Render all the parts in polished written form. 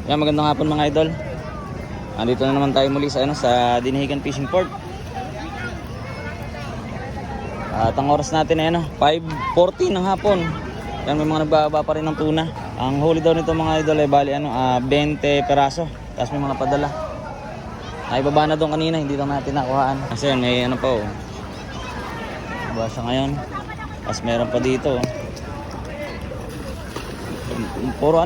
Yan, magandang hapon mga idol. Andito na naman tayo muli sa sa Dinahican Fishing Port. At ang oras natin ay 5:40 ng hapon. Yan, may mga nagbababa pa rin ng tuna. Ang huli daw nito mga idol ay bali 20 peraso. Tapos may mga padala. Naibaba na doon kanina, hindi lang natin nakuhaan. Kasi may pa basa ngayon. Tapos meron pa dito. Puro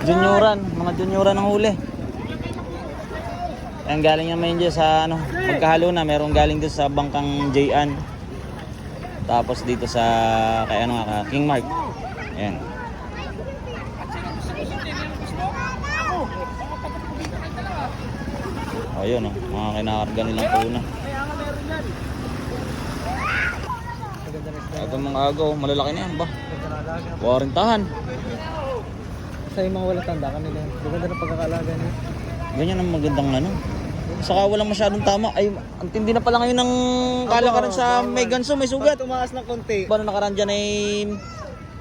junioran, mga junioran ang huli. Ang galing yan may sa magkahalo na, merong galing dito sa bangkang Jayan. Tapos dito sa kay King Mark. Ayan. Ayun mga kinakarga nilang tuna. Ito mga agaw, malalaki na yan ba? Warintahan. Sa mga walang tanda kanila. Maganda na pagkakalaga niya. Ganyan ang magandang Saka walang masyadong tama. Ay, ang tindi na pala ngayon ng kalakaran sa may ganso, may sugat. Tumaas ng konti. Paano nakaraan dyan ay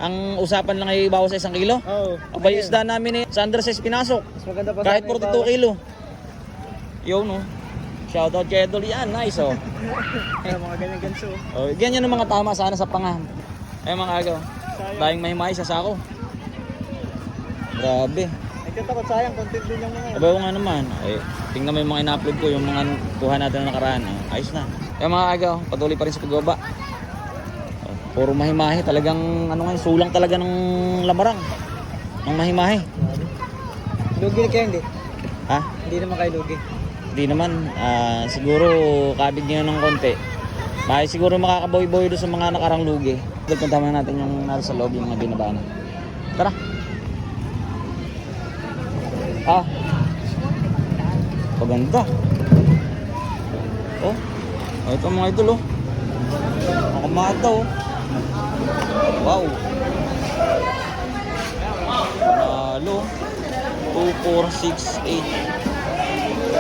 ang usapan lang ay bawas sa 1 kilo? Oo. Abay, isda namin sa under 6 pinasok. Mas maganda pa Kahit 42 kilo. Yo Shoutout kay Edol yan, nice Kaya mga ganyan ganso. Ganyan ang mga tama sana sa pangahan. Ay mga agaw. Dahing mahimahi sa sako. Grabe. Nagtatakot sayang, content din yung mga. Abay nga naman. Ay, tingnan mo yung mga ina-upload ko, yung mga kuha natin na nakaraan. Ayos na. Kaya mga agaw, patuloy pa rin sa pagbaba. Puro mahimahi, talagang sulang talaga ng lamarang. Ng mahimahi. Lugi na kaya hindi? Ha? Hindi naman kayo lugi. Hindi naman. Siguro kabig niya ng konti. Siguro makakaboy-boy doon sa mga nakarang lugi. Punta muna natin yung nasa loob yung mga binabaan. Tara. Paganda. Ito mga idol Makamata Wow. Panalo. 2, 4, 6, 8,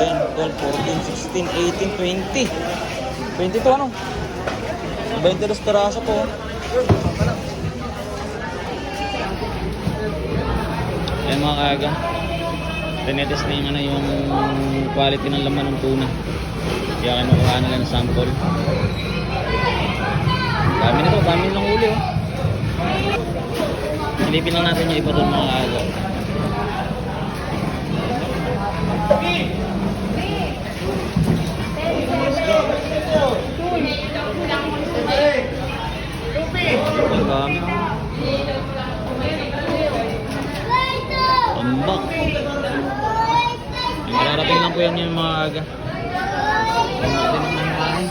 10, 12, 14, 16, 18, 20. 20 to 22 peraso po. Ayan mga kaaga. Tinetest na yung quality ng laman ng tuna. Kaya kinukuha nila ng sample. Dami lang huli Silipin lang natin yung iba doon mga kaaga. Ang dami Tambak. Yung mararating lang po yan yung mga aga. Ang natin ang mahimahin.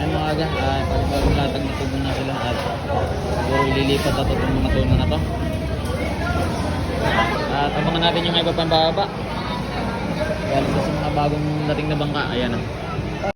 Ayan mga aga, pag-bagong latag na tubo na sila at siguro ililipat na itong mga tuna na to. At abangan natin yung iba pang baba. Galing sa mga bagong dating na bangka. Ayan